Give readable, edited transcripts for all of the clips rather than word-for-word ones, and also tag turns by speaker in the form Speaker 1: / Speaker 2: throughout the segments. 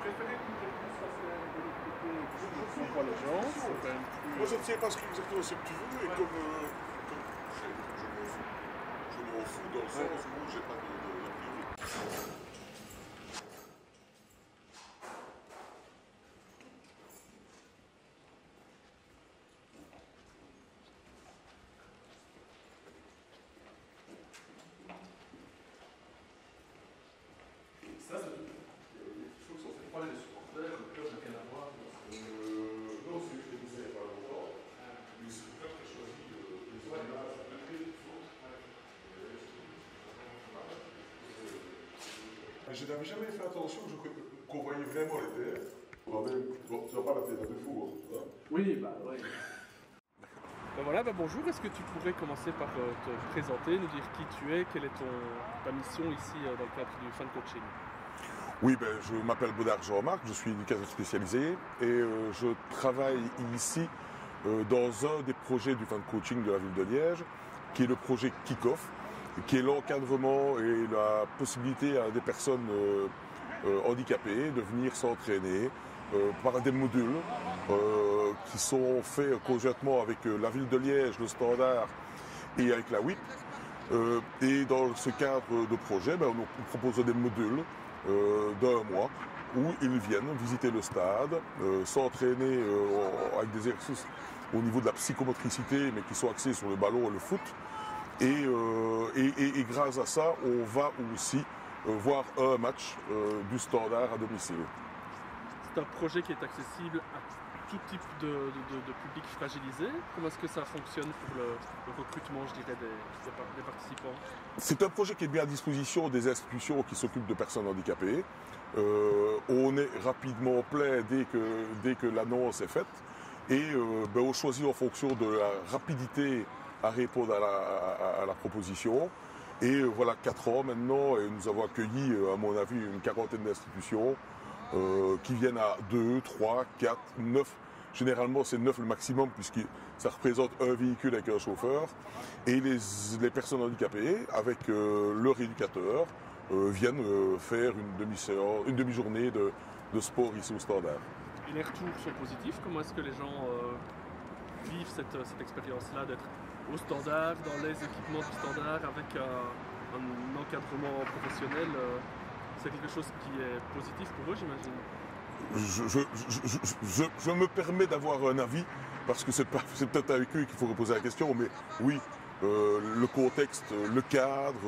Speaker 1: préféré que quelqu'un se fasse de l'autre côté et que je vois les gens. C'est quand même plus...
Speaker 2: Moi, je ne sais pas exactement ce que tu veux, et comme je m'en fous dans le sens où j'ai pas de priori.
Speaker 1: Ça, je trouve que ça fait parler des supporters, le club n'a rien à voir.
Speaker 2: Non, c'est juste que vous savez pas longtemps, mais c'est le club qui a choisi les images de foot. Je n'avais jamais fait attention qu'on voyait vraiment les terres. Bon, tu n'as pas la tête de four. Hein.
Speaker 1: Oui, bah oui. Ben voilà, bonjour, est-ce que tu pourrais commencer par te présenter, nous dire qui tu es, quelle est ta mission ici dans le cadre du fan coaching?
Speaker 2: Oui, je m'appelle Baudard Jean-Marc, je suis éducateur spécialisé et je travaille ici dans un des projets du fan coaching de la ville de Liège, qui est le projet Kick-Off, qui est l'encadrement et la possibilité à des personnes handicapées de venir s'entraîner par des modules qui sont faits conjointement avec la ville de Liège, le Standard et avec la WIP. Et dans ce cadre de projet, on propose des modules d'un mois où ils viennent visiter le stade, s'entraîner avec des exercices au niveau de la psychomotricité, mais qui sont axés sur le ballon et le foot. Et grâce à ça, on va aussi voir un match du Standard à domicile.
Speaker 1: C'est un projet qui est accessible à tout type de public fragilisé. Comment est-ce que ça fonctionne pour le recrutement, je dirais, des participants?
Speaker 2: C'est un projet qui est bien à disposition des institutions qui s'occupent de personnes handicapées. On est rapidement plein dès que l'annonce est faite. Et on choisit en fonction de la rapidité à répondre à la proposition. Et voilà 4 ans maintenant, et nous avons accueilli, à mon avis, une quarantaine d'institutions qui viennent à 2, 3, 4, 9. Généralement, c'est 9 le maximum, puisque ça représente un véhicule avec un chauffeur. Et les personnes handicapées, avec leur éducateur, viennent faire une demi-journée de sport ici au Standard.
Speaker 1: Et les retours sont positifs. Comment est-ce que les gens vivent cette expérience-là d'être au Standard, dans les équipements du Standard, avec un encadrement professionnel? C'est quelque chose qui est positif pour eux, j'imagine.
Speaker 2: Je me permets d'avoir un avis, parce que c'est peut-être avec eux qu'il faut reposer la question, mais oui, le contexte, le cadre,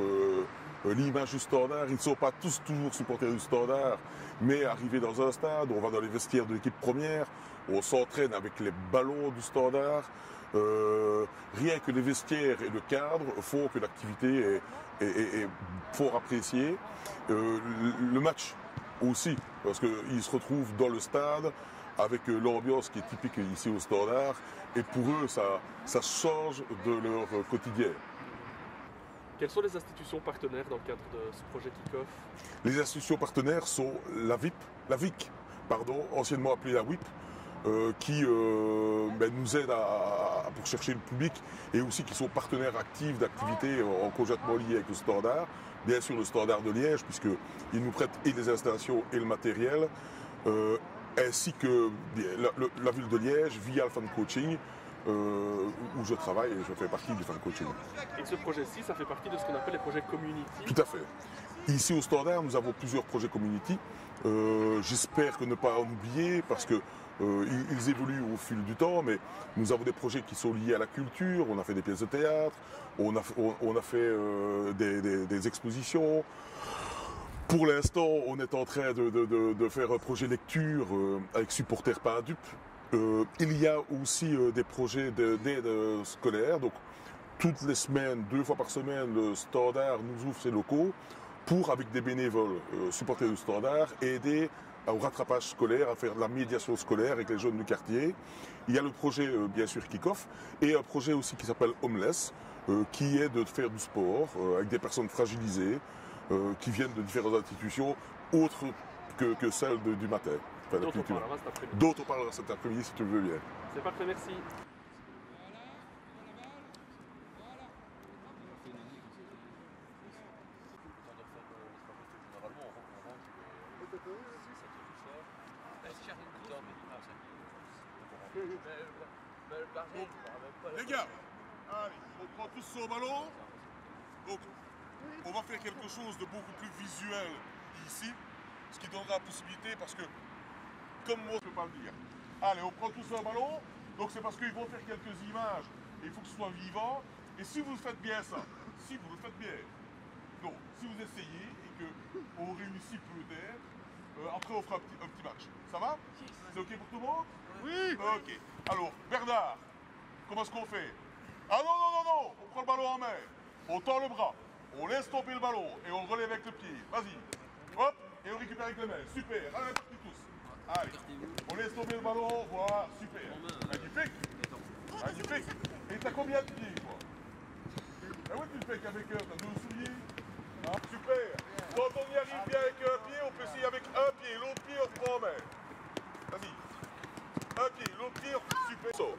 Speaker 2: l'image du Standard, ils ne sont pas tous toujours supporters du Standard, mais arrivés dans un stade, on va dans les vestiaires de l'équipe première, on s'entraîne avec les ballons du Standard, rien que les vestiaires et le cadre font que l'activité est fort appréciée. Le match aussi, parce qu'ils se retrouvent dans le stade avec l'ambiance qui est typique ici au Standard, et pour eux, ça change de leur quotidien.
Speaker 1: Quelles sont les institutions partenaires dans le cadre de ce projet Kick-Off?
Speaker 2: Les institutions partenaires sont la VIC, anciennement appelée la WIP, qui nous aide pour chercher le public, et aussi qui sont partenaires actifs d'activités en conjointement liées avec le Standard. Bien sûr le Standard de Liège, puisqu'ils nous prêtent et les installations et le matériel, ainsi que la ville de Liège via le fan coaching, où je travaille et je fais partie du fan coaching.
Speaker 1: Et ce projet-ci, ça fait partie de ce qu'on appelle les projets community?
Speaker 2: Tout à fait. Ici au Standard, nous avons plusieurs projets community. J'espère que ne pas en oublier, parce que ils évoluent au fil du temps, mais nous avons des projets qui sont liés à la culture. On a fait des pièces de théâtre, on a fait des expositions. Pour l'instant, on est en train de faire un projet lecture avec supporters pas dupes. Il y a aussi des projets d'aide scolaire. Donc, toutes les semaines, 2 fois par semaine, le Standard nous ouvre ses locaux pour, avec des bénévoles supporters du Standard, aider au rattrapage scolaire, à faire de la médiation scolaire avec les jeunes du quartier. Il y a le projet, bien sûr, Kick-Off, et un projet aussi qui s'appelle Homeless, qui est de faire du sport avec des personnes fragilisées, qui viennent de différentes institutions, autres que celles du matin.
Speaker 1: Enfin, dont on parlera cet après-midi.
Speaker 2: Dont on parlera cet après-midi, si tu le veux bien.
Speaker 1: C'est parfait, merci. Généralement, on rentre, ça touche ça.
Speaker 2: Les gars, allez, on prend tous ça au ballon. Donc, on va faire quelque chose de beaucoup plus visuel ici, ce qui donnera la possibilité, parce que, comme moi, je ne peux pas le dire. Allez, on prend tout ça au ballon. Donc, c'est parce qu'ils vont faire quelques images, et il faut que ce soit vivant. Et si vous faites bien ça, si vous le faites bien, donc, si vous essayez, et qu'on réussit peut-être, après on fera un petit match. Ça va? C'est ok pour tout le monde? Oui. Ok. Alors, Bernard, comment est-ce qu'on fait? Ah non, non, non, non, on prend le ballon en main, on tend le bras, on laisse tomber le ballon et on relève avec le pied. Vas-y. Hop, et on récupère avec les mains. Super. Allez, parti tous. Allez. On laisse tomber le ballon, voilà, super. Magnifique. Magnifique. Et t'as combien de pieds, toi? Ah oui, tu le fais qu'avec t'as 2 souliers. Ah, super. Quand on y arrive bien avec un pied, on peut essayer avec un pied. L'autre pied, on prend en main. Vas-y. Un pied, l'autre pied, super. So.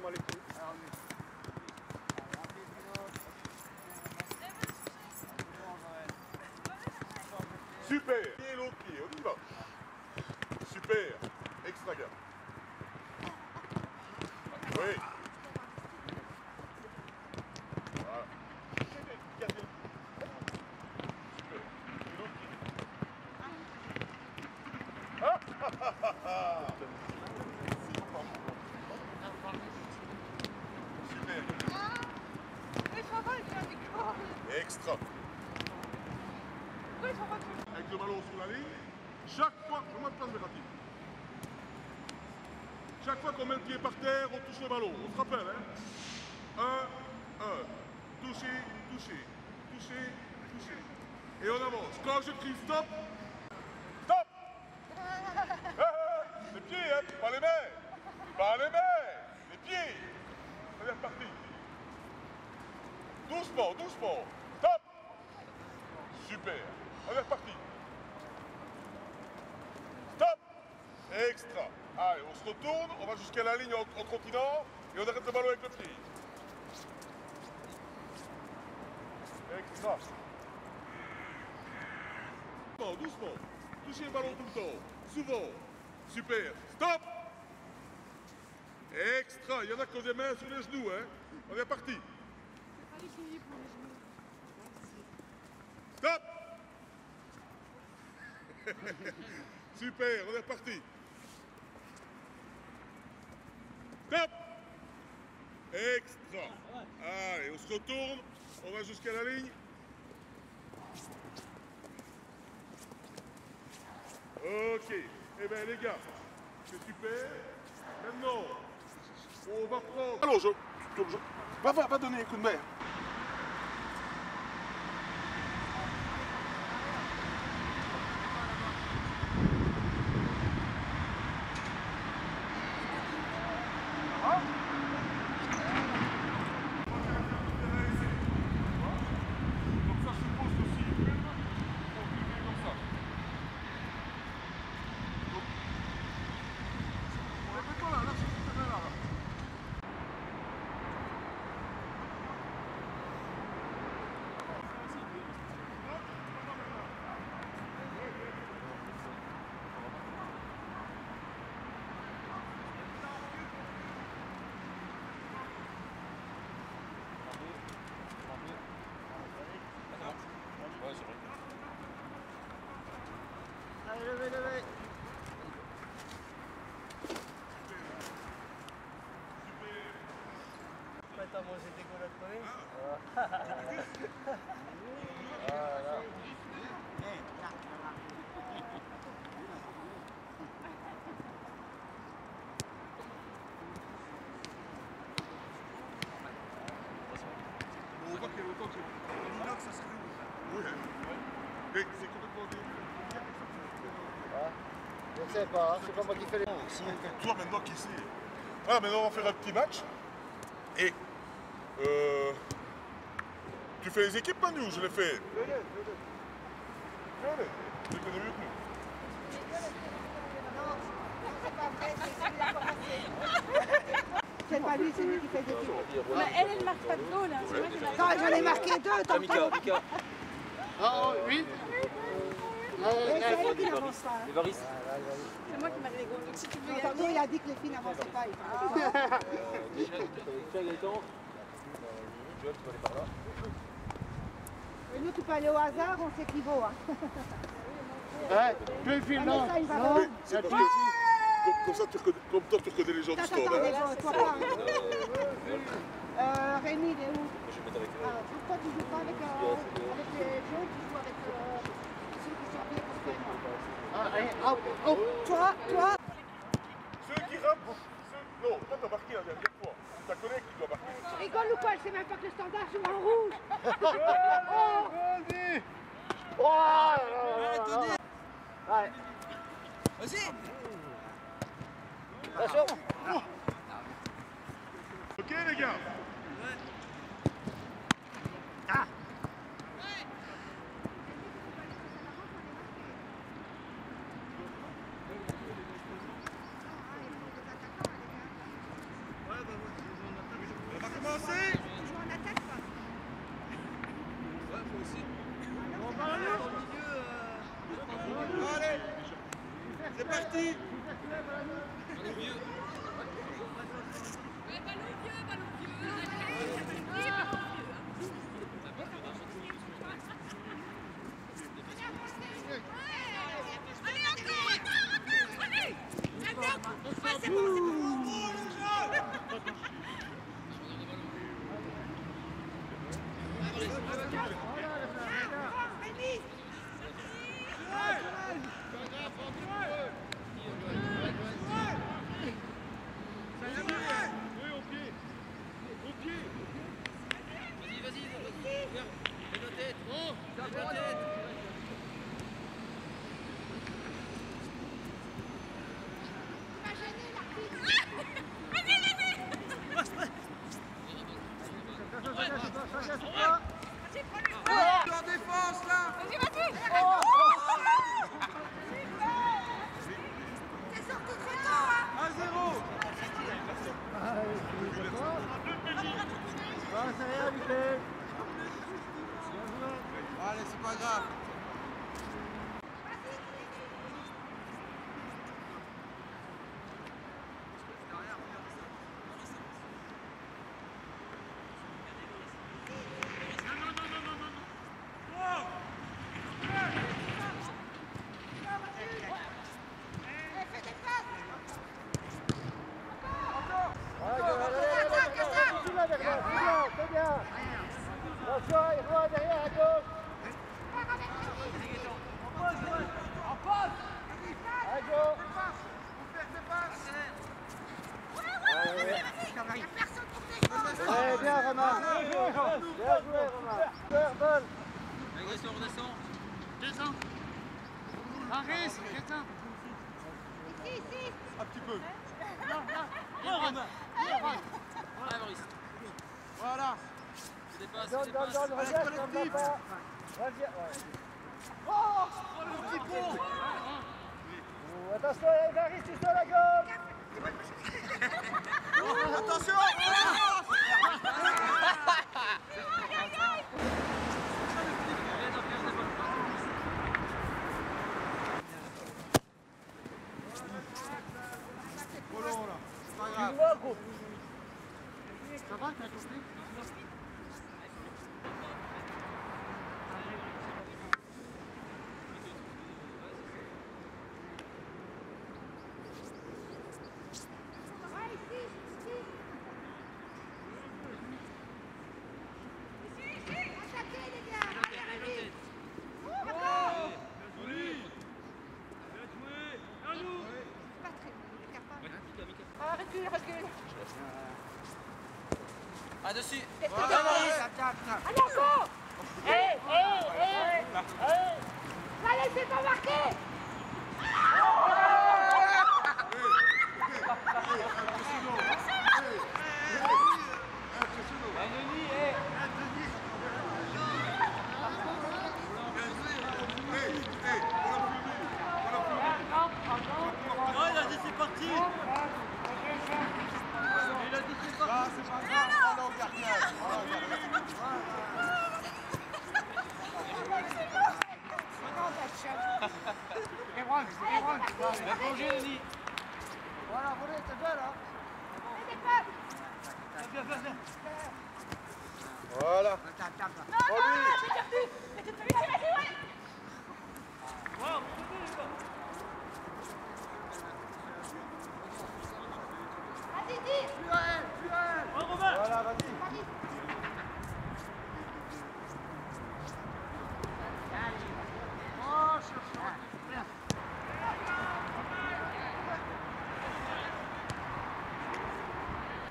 Speaker 2: Super. Et l'autre pied, on y va. Super. Extra gamme. Oui. Voilà. Gardez. Super. Et l'autre pied. Ah ah ah ah ah. Super. Extra. Avec le ballon sur la ligne, chaque fois, je vais me rapide. Chaque fois qu'on met le pied par terre, on touche le ballon. On se rappelle, hein? 1, 1. Toucher, toucher, toucher, toucher. Et on avance. Quand je crie stop, stop! Les pieds, hein? Pas les mains! Pas les mains! Les pieds! On est reparti. Doucement, doucement. Stop! Super. On est reparti. Stop! Extra. Allez, on se retourne, on va jusqu'à la ligne en continent et on arrête le ballon avec le pied. Extra. Doucement, doucement. Touchez le ballon tout le temps. Souvent. Super. Stop! Extra. Il y en a qui ont des mains sur les genoux, hein. On est parti. Stop! Super, on est reparti. Stop! Extra. Allez, on se retourne, on va jusqu'à la ligne. Ok. Eh bien les gars, c'est super. Maintenant, on va prendre... Alors, va donner un coup de main.
Speaker 3: Ouais, c'est vrai.
Speaker 4: Allez, levez, levez. T'as mangé des goulottes collées? Voilà.
Speaker 2: On voit qu'il y a longtemps que l'inox, ça serait où? Oui. Et c'est complètement délicat.
Speaker 4: Je ne sais pas, c'est pas moi qui fais les...
Speaker 2: C'est toi maintenant qui sais. Voilà, maintenant on va faire un petit match. Et tu fais les équipes, Manu, ou je les fais?
Speaker 4: Je les.
Speaker 2: Je les connais mieux que nous.
Speaker 5: Non, c'est pas vrai, c'est lui qui a commencé. C'est pas lui, c'est lui qui fait des équipes.
Speaker 6: Mais elle marque pas de goal. Hein. C'est moi qui marque.
Speaker 5: Attends, j'en ai marqué 2, tant pis.
Speaker 4: Ah oui.
Speaker 5: toi qui n'avance pas.
Speaker 3: Et Boris.
Speaker 6: C'est moi qui m'a les gros. Donc si tu veux
Speaker 5: Non, tantôt, il a dit que les filles n'avançaient pas. Il fallait pas.
Speaker 3: Tiens Gaëtan. Joël, tu vas aller par là.
Speaker 5: Et nous, tu peux aller au hasard, on s'équivaut. Hein.
Speaker 4: Ouais, tu es fil, non?
Speaker 2: C'est parce que comme ça, comme toi, tu reconnais les gens du
Speaker 5: Attends,
Speaker 2: standard.
Speaker 5: toi pas. Rémi, il est où?
Speaker 3: Je vais mettre avec eux.
Speaker 5: Pourquoi tu joues pas avec les jaunes, tu joues avec ceux qui sont bien pour toi. Toi.
Speaker 2: Ceux qui rampent, non, toi t'as marqué la dernière fois. Ta collègue qui doit marquer.
Speaker 5: Tu rigoles ou quoi? Je sais même pas que le standard joue en rouge.
Speaker 4: Ouais.
Speaker 3: Vas-y.
Speaker 4: Attention.
Speaker 2: Ok les gars. On va commencer.
Speaker 5: Tu joues en attaque pas?
Speaker 3: Ouais, moi aussi.
Speaker 2: Allez, c'est parti.
Speaker 3: Ballon vieux.
Speaker 2: En défense là.
Speaker 5: T'es sorti très tôt, hein?
Speaker 2: 1-0.
Speaker 4: C'est rien, Michel.
Speaker 2: Allez, c'est pas grave.
Speaker 4: C'est bien. Attention, il voit derrière à gauche. À gauche. Allez, bien Romain. Bien joué Romain. Super, bonne.
Speaker 3: Agression, on redescend.
Speaker 6: Descends. Arrête, descends.
Speaker 5: Ici.
Speaker 2: Un petit peu.
Speaker 3: Allez Boris.
Speaker 2: Voilà.
Speaker 3: Tu dépasses, tu
Speaker 4: Donne,
Speaker 3: dépasses.
Speaker 4: reviens, comme papa. Reviens, ouais. Attention, il y a Varis, tu sur la gauche.
Speaker 2: Attention.
Speaker 4: Tu vois, gros.
Speaker 6: Ça va, t'as compris?
Speaker 5: Recule.
Speaker 3: Ah, dessus.
Speaker 5: Allez, encore. La laissez pas marquer.
Speaker 3: Non, il a dit c'est parti.
Speaker 2: Ah, c'est pas grave. Allons, gardien.
Speaker 5: Non, bah,
Speaker 3: Bien plongé, Denis.
Speaker 4: Voilà, volez, c'est bien là. Voilà. Voilà, vas-y.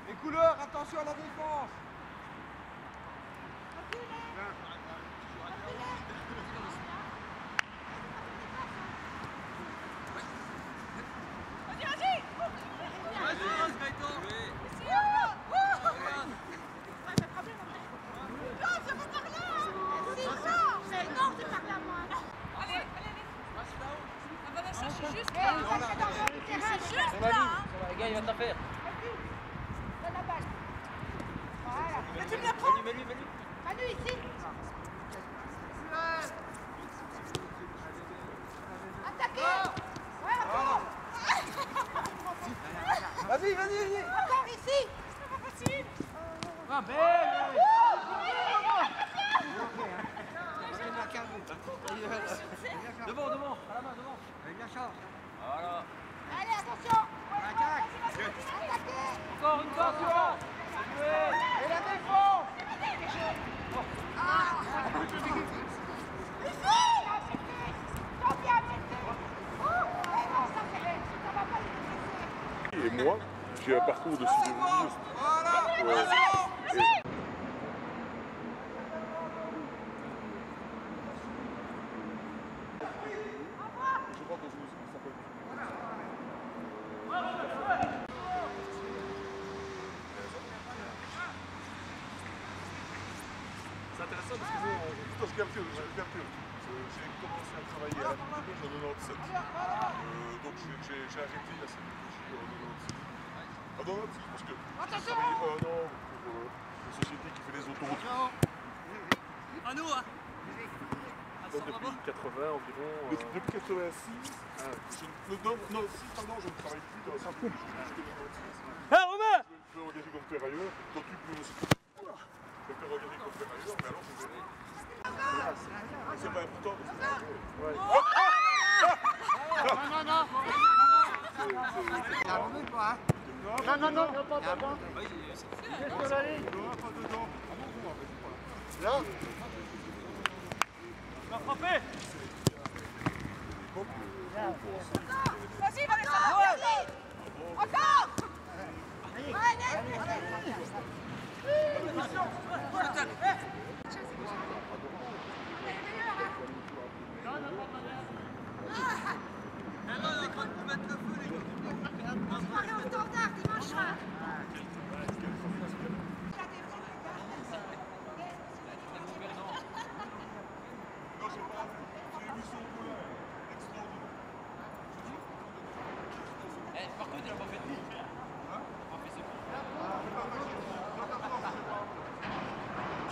Speaker 4: Les couleurs, attention à la défense.
Speaker 3: Les gars, il va t'en faire.
Speaker 5: Donne la balle. Voilà.
Speaker 6: Mais tu me la prends.
Speaker 3: Mets-lui.
Speaker 5: Manu, ici. Attaquez. Ouais, encore.
Speaker 4: Vas-y.
Speaker 5: Encore ici.
Speaker 6: C'est pas facile.
Speaker 3: Ah, belle. Devant, à la main, devant. Voilà.
Speaker 5: Allez, attention. Attaquez.
Speaker 3: Encore une fois,
Speaker 4: Et la défense.
Speaker 2: Et moi, j'ai un parcours de sidérurgiste. Ouais. Je crois que ça s'appelle.
Speaker 1: C'est intéressant parce que nous,
Speaker 2: Putain, je calcule. J'ai commencé à travailler à la bibliothèque en 97. Donc j'ai arrêté la cybernétique en 96. En 96 parce que j'ai travaillé 1 an pour une société qui fait les autoroutes.
Speaker 3: À nous, hein.
Speaker 1: donc depuis 80 environ.
Speaker 2: Depuis 86, non, je ne travaille plus dans ça.
Speaker 3: Ah, Romain.
Speaker 2: Je peux engager comme ferrailleur. Quand tu peux aussi. Je peux engager comme ferrailleur, mais alors je vais. C'est pas important. Ouais.
Speaker 4: Non, pas. Qu'est-ce sur la ligne?
Speaker 2: Pas dedans.
Speaker 4: Là.
Speaker 3: Va frapper.
Speaker 6: Vas-y, Vanessa. Encore.
Speaker 5: Soirée au standard dimanche soir.
Speaker 2: Non, j'ai pas vu. J'ai vu son coup là. Extraordinaire.
Speaker 3: Par contre, il a pas fait de but.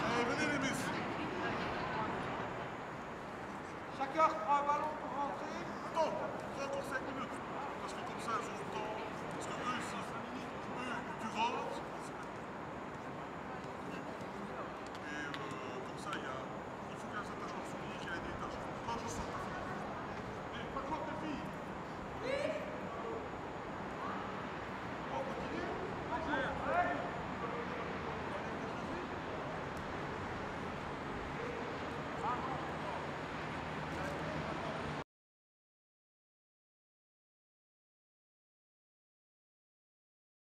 Speaker 2: Allez, venez les miss.
Speaker 4: Chacun prend un ballon pour rentrer.
Speaker 2: Attends, encore 5 minutes. Parce que comme ça, je